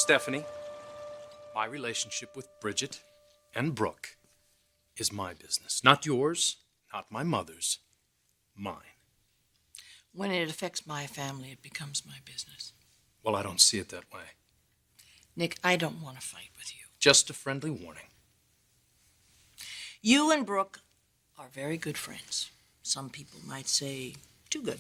Stephanie, my relationship with Bridget and Brooke is my business. Not yours, not my mother's, mine. When it affects my family, it becomes my business. Well, I don't see it that way. Nick, I don't want to fight with you. Just a friendly warning. You and Brooke are very good friends. Some people might say too good.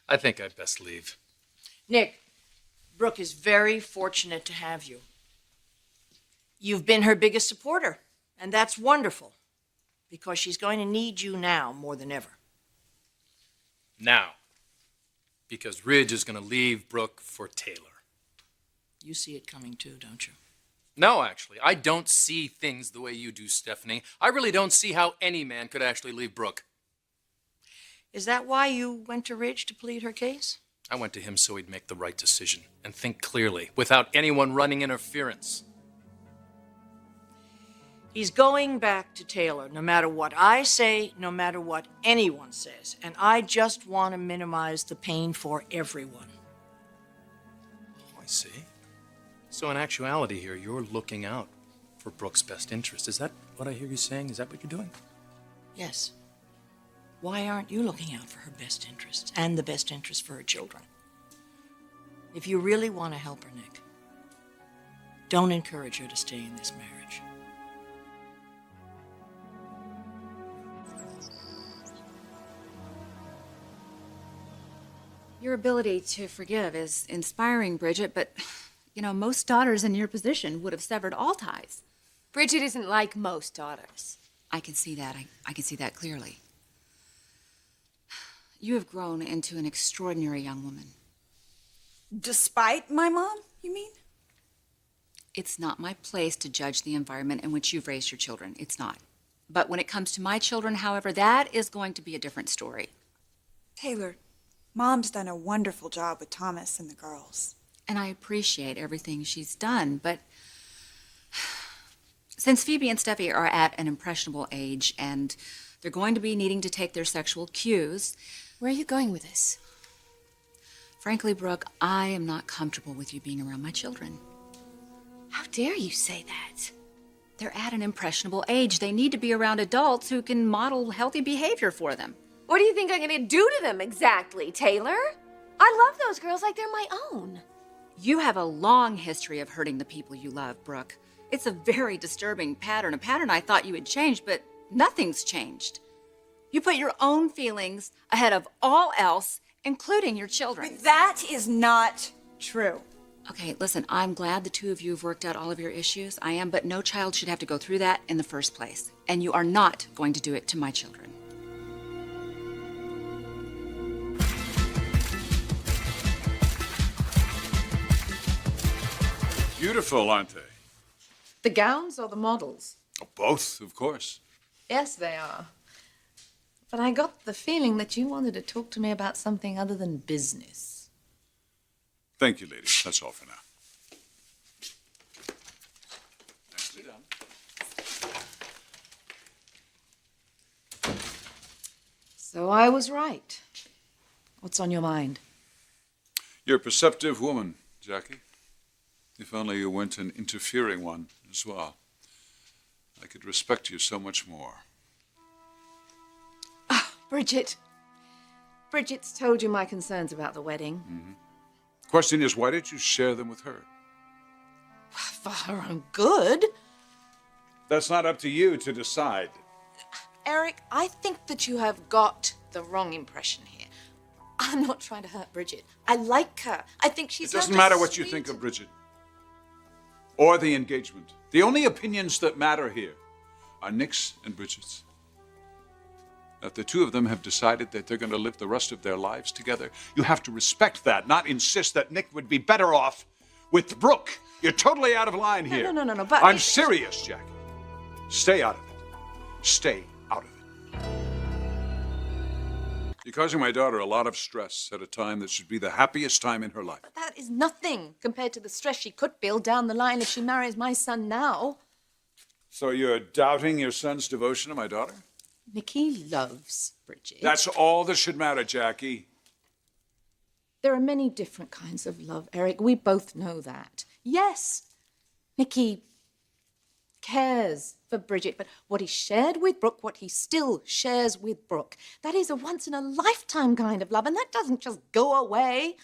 I think I'd best leave. Nick, Brooke is very fortunate to have you. You've been her biggest supporter, and that's wonderful, because she's going to need you now more than ever. Now, because Ridge is going to leave Brooke for Taylor. You see it coming too, don't you? No, actually, I don't see things the way you do, Stephanie. I really don't see how any man could actually leave Brooke. Is that why you went to Ridge to plead her case? I went to him so he'd make the right decision and think clearly, without anyone running interference. He's going back to Taylor, no matter what I say, no matter what anyone says. And I just want to minimize the pain for everyone. Oh, I see. So in actuality here, you're looking out for Brooke's best interest. Is that what I hear you saying? Is that what you're doing? Yes. Why aren't you looking out for her best interests and the best interest for her children? If you really want to help her, Nick, don't encourage her to stay in this marriage. Your ability to forgive is inspiring, Bridget, but, most daughters in your position would have severed all ties. Bridget isn't like most daughters. I can see that. I can see that clearly. You have grown into an extraordinary young woman. Despite my mom, you mean? It's not my place to judge the environment in which you've raised your children. It's not. But when it comes to my children, however, that is going to be a different story. Taylor, Mom's done a wonderful job with Thomas and the girls. And I appreciate everything she's done, but since Phoebe and Steffi are at an impressionable age and they're going to be needing to take their sexual cues... Where are you going with this? Frankly, Brooke, I am not comfortable with you being around my children. How dare you say that? They're at an impressionable age. They need to be around adults who can model healthy behavior for them. What do you think I'm gonna do to them exactly, Taylor? I love those girls like they're my own. You have a long history of hurting the people you love, Brooke. It's a very disturbing pattern, a pattern I thought you had changed, but nothing's changed. You put your own feelings ahead of all else, including your children. But that is not true. Okay, listen, I'm glad the two of you have worked out all of your issues. I am, but no child should have to go through that in the first place. And you are not going to do it to my children. Beautiful, aren't they? The gowns or the models? Oh, both, of course. Yes, they are. But I got the feeling that you wanted to talk to me about something other than business. Thank you, ladies. That's all for now. Nicely done. So I was right. What's on your mind? You're a perceptive woman, Jackie. If only you weren't an interfering one as well. I could respect you so much more. Bridget. Bridget's told you my concerns about the wedding. Mm-hmm. Question is, why did you share them with her? For her own good. That's not up to you to decide. Eric, I think that you have got the wrong impression here. I'm not trying to hurt Bridget. I like her. I think she's... It doesn't matter what you think of Bridget. Or the engagement. The only opinions that matter here are Nick's and Bridget's. If the two of them have decided that they're going to live the rest of their lives together, you have to respect that, not insist that Nick would be better off with Brooke. You're totally out of line here. No, but... I'm serious, Jackie. Stay out of it. Stay out of it. You're causing my daughter a lot of stress at a time that should be the happiest time in her life. But that is nothing compared to the stress she could feel down the line if she marries my son now. So you're doubting your son's devotion to my daughter? Nicky loves Bridget. That's all that should matter, Jackie. There are many different kinds of love, Eric. We both know that. Yes, Nicky cares for Bridget, but what he shared with Brooke, what he still shares with Brooke, that is a once-in-a-lifetime kind of love, and that doesn't just go away.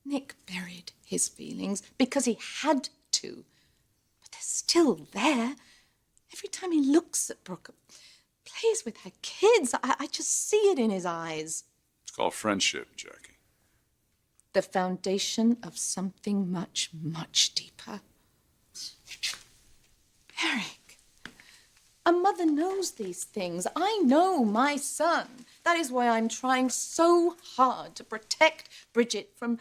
Nick buried his feelings because he had to, but they're still there. Every time he looks at Brooke, plays with her kids, I just see it in his eyes. It's called friendship, Jackie. The foundation of something much, much deeper. Eric, a mother knows these things. I know my son. That is why I'm trying so hard to protect Bridget from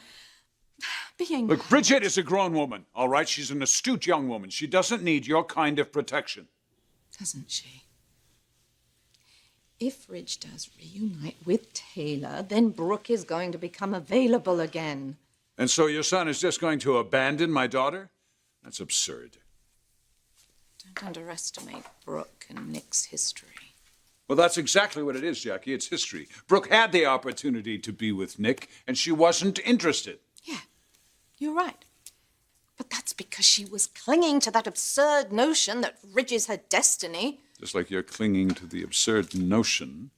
being... Look, Bridget is a grown woman, all right? She's an astute young woman. She doesn't need your kind of protection. Doesn't she? If Ridge does reunite with Taylor, then Brooke is going to become available again. And so your son is just going to abandon my daughter? That's absurd. Don't underestimate Brooke and Nick's history. Well, that's exactly what it is, Jackie. It's history. Brooke had the opportunity to be with Nick, and she wasn't interested. Yeah, you're right. But that's because she was clinging to that absurd notion that Ridge is her destiny. Just like you're clinging to the absurd notion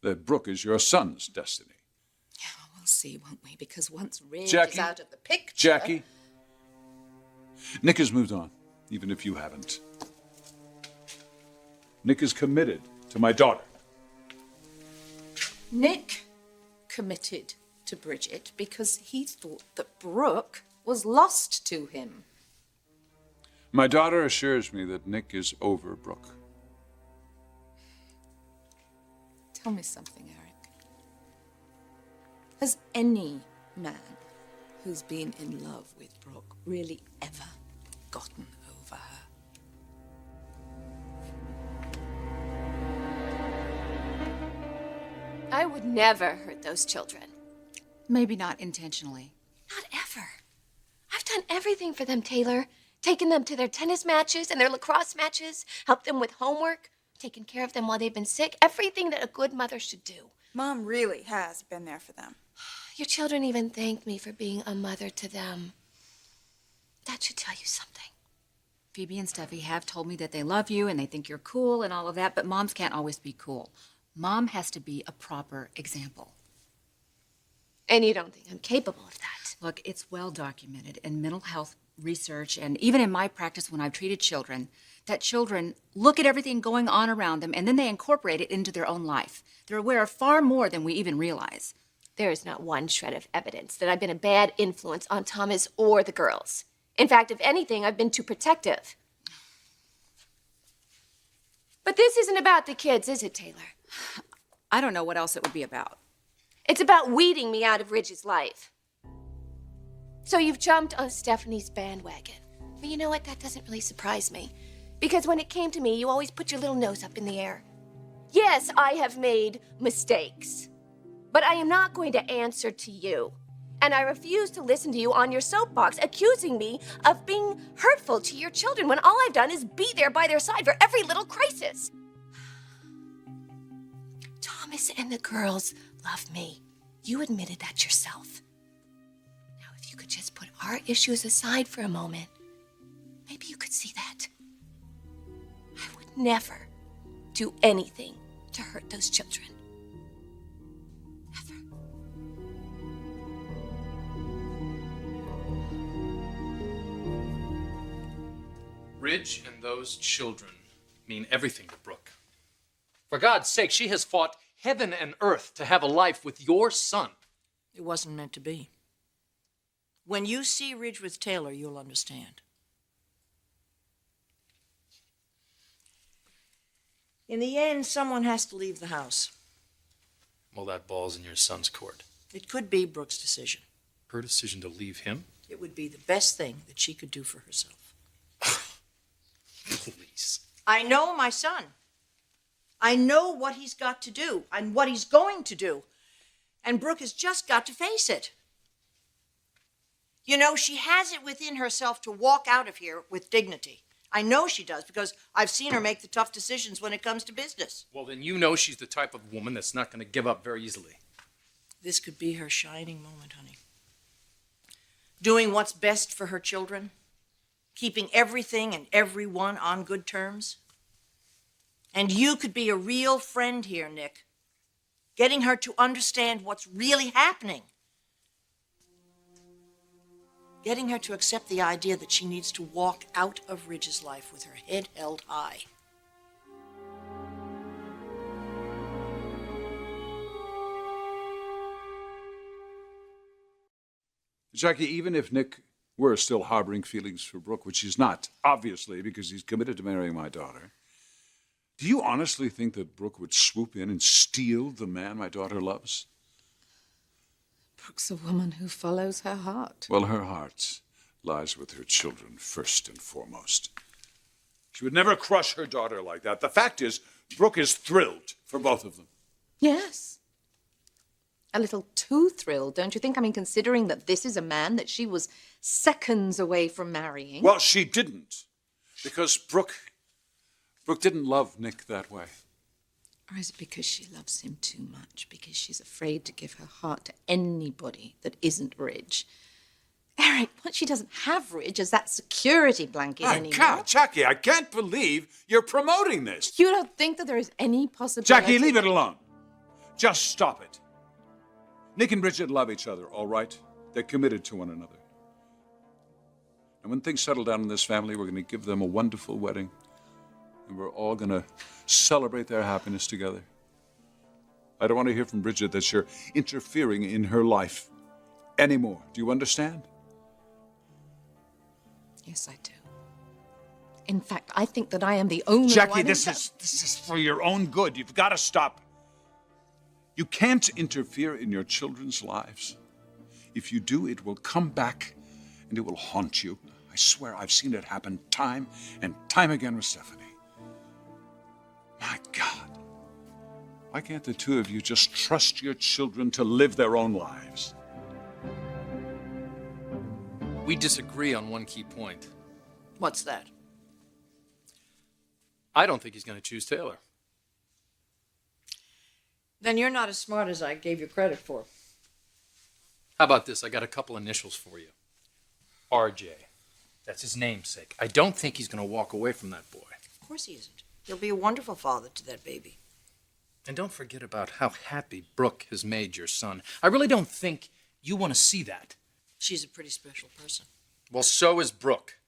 that Brooke is your son's destiny. Yeah, we'll see, won't we? Because once Ridge Jackie, is out of the picture... Jackie, Nick has moved on, even if you haven't. Nick is committed to my daughter. Nick committed to Bridget because he thought that Brooke was lost to him. My daughter assures me that Nick is over Brooke. Tell me something, Eric. Has any man who's been in love with Brooke really ever gotten over her? I would never hurt those children. Maybe not intentionally. Not ever. I've done everything for them, Taylor. Taken them to their tennis matches and their lacrosse matches, helped them with homework, taken care of them while they've been sick. Everything that a good mother should do. Mom really has been there for them. Your children even thanked me for being a mother to them. That should tell you something. Phoebe and Steffi have told me that they love you and they think you're cool and all of that, but moms can't always be cool. Mom has to be a proper example. And you don't think I'm capable of that? Look, it's well documented in mental health research and even in my practice when I've treated children, that children look at everything going on around them and then they incorporate it into their own life. They're aware of far more than we even realize. There is not one shred of evidence that I've been a bad influence on Thomas or the girls. In fact, if anything, I've been too protective. But this isn't about the kids, is it, Taylor? I don't know what else it would be about. It's about weeding me out of Ridge's life. So you've jumped on Stephanie's bandwagon. But you know what? That doesn't really surprise me. Because when it came to me, you always put your little nose up in the air. Yes, I have made mistakes. But I am not going to answer to you. And I refuse to listen to you on your soapbox accusing me of being hurtful to your children when all I've done is be there by their side for every little crisis. Thomas and the girls love me. You admitted that yourself. Now, if you could just put our issues aside for a moment, maybe you could see that. I would never do anything to hurt those children. Never. Ridge and those children mean everything to Brooke. For God's sake, she has fought heaven and earth to have a life with your son. It wasn't meant to be. When you see Ridge with Taylor, you'll understand. In the end, someone has to leave the house. Well, that ball's in your son's court. It could be Brooke's decision. Her decision to leave him? It would be the best thing that she could do for herself. Please. I know my son. I know what he's got to do and what he's going to do. And Brooke has just got to face it. You know, she has it within herself to walk out of here with dignity. I know she does because I've seen her make the tough decisions when it comes to business. Well, then you know she's the type of woman that's not going to give up very easily. This could be her shining moment, honey. Doing what's best for her children, keeping everything and everyone on good terms. And you could be a real friend here, Nick, getting her to understand what's really happening. Getting her to accept the idea that she needs to walk out of Ridge's life with her head held high. Jackie, even if Nick were still harboring feelings for Brooke, which he's not, obviously, because he's committed to marrying my daughter, do you honestly think that Brooke would swoop in and steal the man my daughter loves? Brooke's a woman who follows her heart. Well, her heart lies with her children first and foremost. She would never crush her daughter like that. The fact is, Brooke is thrilled for both of them. Yes. A little too thrilled, don't you think? I mean, considering that this is a man that she was seconds away from marrying. Well, she didn't. Because Brooke didn't love Nick that way. Or is it because she loves him too much? Because she's afraid to give her heart to anybody that isn't Ridge? Eric, once she doesn't have Ridge as that security blanket anymore. Jackie, I can't believe you're promoting this. You don't think that there is any possibility? Jackie, leave it alone. Just stop it. Nick and Bridget love each other, all right? They're committed to one another. And when things settle down in this family, we're going to give them a wonderful wedding. And we're all going to celebrate their happiness together. I don't want to hear from Bridget that you're interfering in her life anymore. Do you understand? Yes, I do. In fact, I think that I am the only Jackie, one... this is for your own good. You've got to stop. You can't interfere in your children's lives. If you do, it will come back and it will haunt you. I swear I've seen it happen time and time again with Stephanie. My God. Why can't the two of you just trust your children to live their own lives? We disagree on one key point. What's that? I don't think he's going to choose Taylor. Then you're not as smart as I gave you credit for. How about this? I got a couple initials for you. RJ. That's his namesake. I don't think he's going to walk away from that boy. Of course he isn't. He'll be a wonderful father to that baby. And don't forget about how happy Brooke has made your son. I really don't think you want to see that. She's a pretty special person. Well, so is Brooke.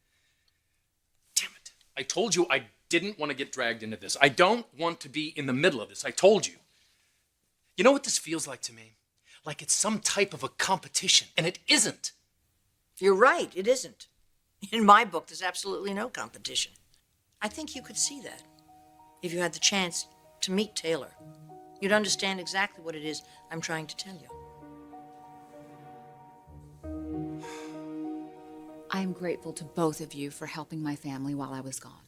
Damn it. I told you I didn't want to get dragged into this. I don't want to be in the middle of this. I told you. You know what this feels like to me? Like it's some type of a competition, and it isn't. You're right, it isn't. In my book, there's absolutely no competition. I think you could see that if you had the chance to meet Taylor. You'd understand exactly what it is I'm trying to tell you. I'm grateful to both of you for helping my family while I was gone.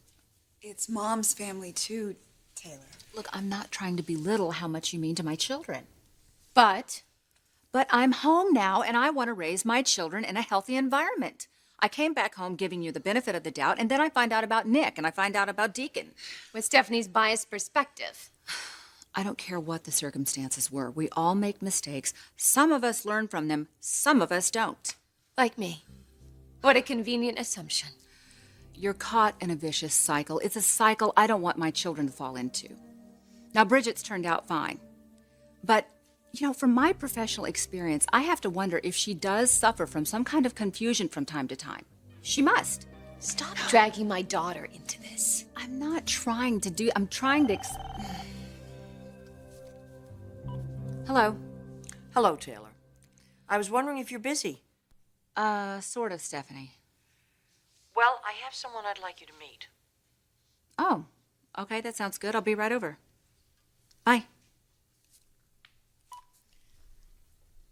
It's Mom's family, too, Taylor. Look, I'm not trying to belittle how much you mean to my children. But I'm home now, and I want to raise my children in a healthy environment. I came back home giving you the benefit of the doubt, and then I find out about Nick, and I find out about Deacon. With Stephanie's biased perspective. I don't care what the circumstances were. We all make mistakes. Some of us learn from them, some of us don't. Like me. What a convenient assumption. You're caught in a vicious cycle. It's a cycle I don't want my children to fall into. Now, Bridget's turned out fine. But, from my professional experience, I have to wonder if she does suffer from some kind of confusion from time to time. She must. Stop dragging my daughter into this. I'm not trying to do... I'm trying to... Hello. Hello, Taylor. I was wondering if you're busy. Sort of, Stephanie. Well, I have someone I'd like you to meet. Oh, okay, that sounds good. I'll be right over. Bye.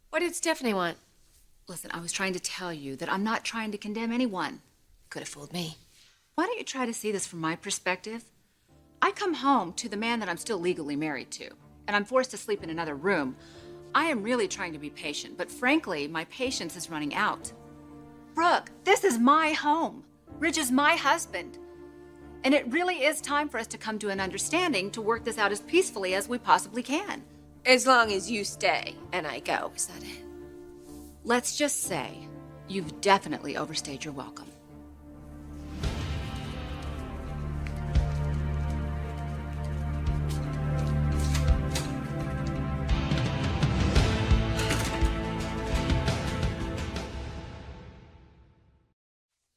What did Stephanie want? Listen, I was trying to tell you that I'm not trying to condemn anyone. Could have fooled me. Why don't you try to see this from my perspective? I come home to the man that I'm still legally married to, and I'm forced to sleep in another room. I am really trying to be patient, but frankly, my patience is running out. Brooke, this is my home. Ridge is my husband. And it really is time for us to come to an understanding to work this out as peacefully as we possibly can. As long as you stay and I go, is that it? Let's just say you've definitely overstayed your welcome.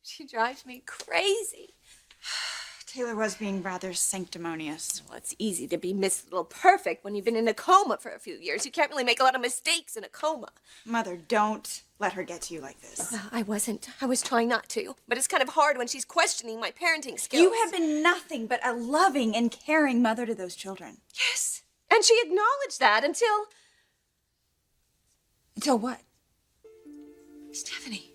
She drives me crazy. Taylor was being rather sanctimonious. Well, it's easy to be Miss Little Perfect when you've been in a coma for a few years. You can't really make a lot of mistakes in a coma. Mother, don't let her get to you like this. I wasn't. I was trying not to. But it's kind of hard when she's questioning my parenting skills. You have been nothing but a loving and caring mother to those children. Yes. And she acknowledged that until... Until what? Stephanie.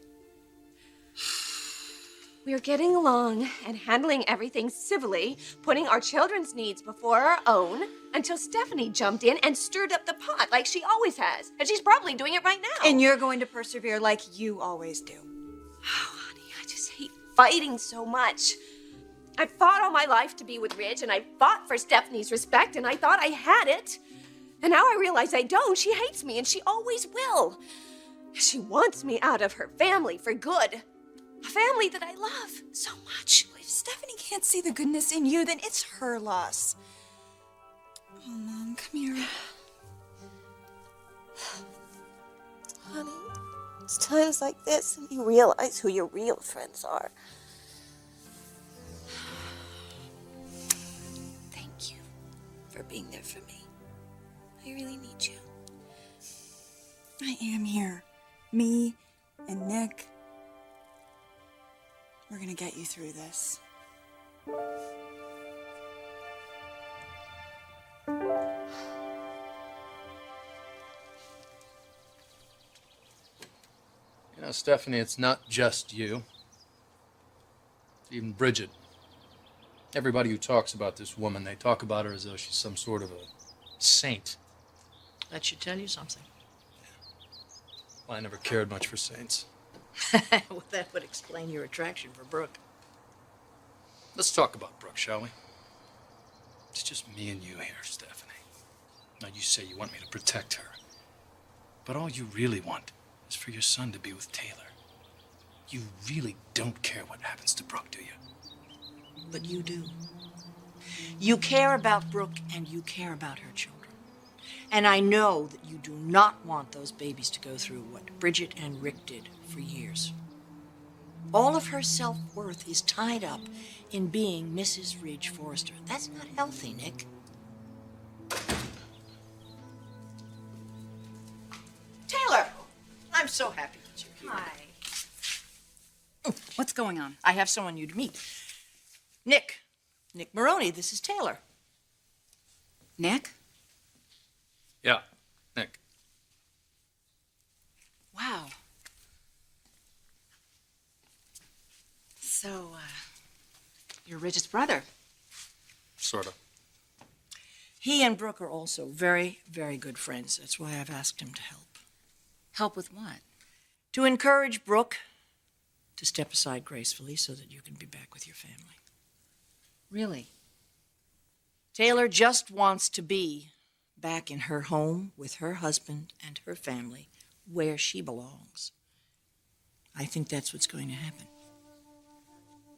We are getting along and handling everything civilly, putting our children's needs before our own, until Stephanie jumped in and stirred up the pot like she always has. And she's probably doing it right now. And you're going to persevere like you always do. Oh, honey, I just hate fighting so much. I fought all my life to be with Ridge, and I fought for Stephanie's respect, and I thought I had it. And now I realize I don't. She hates me, and she always will. She wants me out of her family for good. A family that I love so much. If Stephanie can't see the goodness in you, then it's her loss. Oh, Mom, come here. Honey, it's times like this and you realize who your real friends are. Thank you for being there for me. I really need you. I am here. Me and Nick. We're gonna get you through this. You know, Stephanie, it's not just you. It's even Bridget. Everybody who talks about this woman, they talk about her as though she's some sort of a saint. That should tell you something. Well, I never cared much for saints. Well, that would explain your attraction for Brooke. Let's talk about Brooke, shall we? It's just me and you here, Stephanie. Now, you say you want me to protect her. But all you really want is for your son to be with Taylor. You really don't care what happens to Brooke, do you? But you do. You care about Brooke and you care about her children. And I know that you do not want those babies to go through what Bridget and Rick did for years. All of her self-worth is tied up in being Mrs. Ridge Forrester. That's not healthy, Nick. Taylor! I'm so happy that you're here. Hi. Oh, what's going on? I have someone you to meet. Nick. Nick Maroney, this is Taylor. Nick? Yeah, Nick. Wow. So, you're Ridge's brother. Sort of. He and Brooke are also very, very good friends. That's why I've asked him to help. Help with what? To encourage Brooke to step aside gracefully so that you can be back with your family. Really? Taylor just wants to be back in her home with her husband and her family where she belongs. I think that's what's going to happen.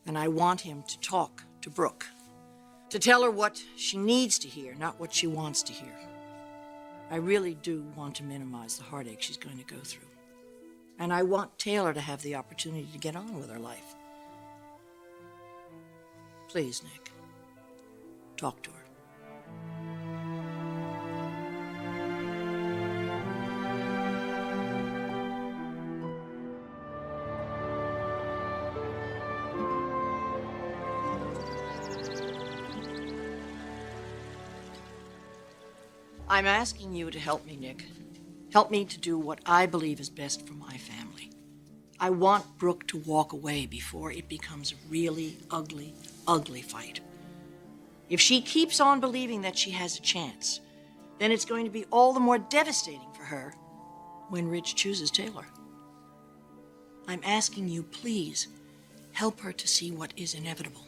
And I want him to talk to Brooke, to tell her what she needs to hear, not what she wants to hear. I really do want to minimize the heartache she's going to go through. And I want Taylor to have the opportunity to get on with her life. Please, Nick, talk to her. I'm asking you to help me, Nick. Help me to do what I believe is best for my family. I want Brooke to walk away before it becomes a really ugly, ugly fight. If she keeps on believing that she has a chance, then it's going to be all the more devastating for her when Ridge chooses Taylor. I'm asking you, please, help her to see what is inevitable.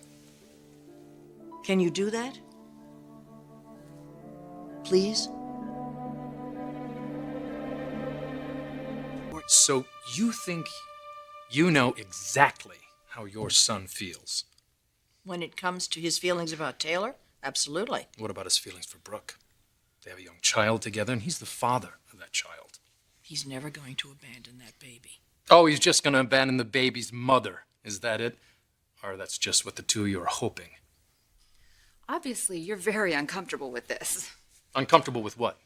Can you do that? Please? So you think you know exactly how your son feels? When it comes to his feelings about Taylor, absolutely. What about his feelings for Brooke? They have a young child together, and he's the father of that child. He's never going to abandon that baby. Oh, he's just going to abandon the baby's mother. Is that it? Or that's just what the two of you are hoping? Obviously, you're very uncomfortable with this. Uncomfortable with what?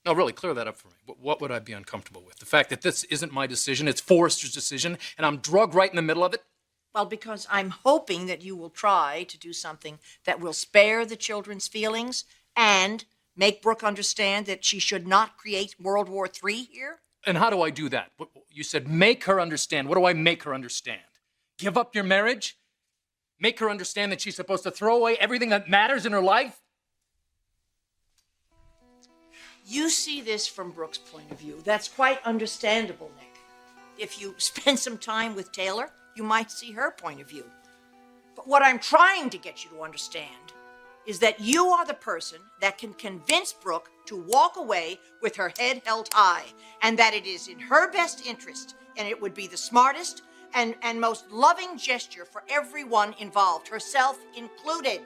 No, really, clear that up for me. What would I be uncomfortable with? The fact that this isn't my decision, it's Forrester's decision, and I'm drugged right in the middle of it? Well, because I'm hoping that you will try to do something that will spare the children's feelings and make Brooke understand that she should not create World War III here. And how do I do that? You said make her understand. What do I make her understand? Give up your marriage? Make her understand that she's supposed to throw away everything that matters in her life? You see this from Brooke's point of view. That's quite understandable, Nick. If you spend some time with Taylor, you might see her point of view. But what I'm trying to get you to understand is that you are the person that can convince Brooke to walk away with her head held high, and that it is in her best interest, and it would be the smartest and most loving gesture for everyone involved, herself included.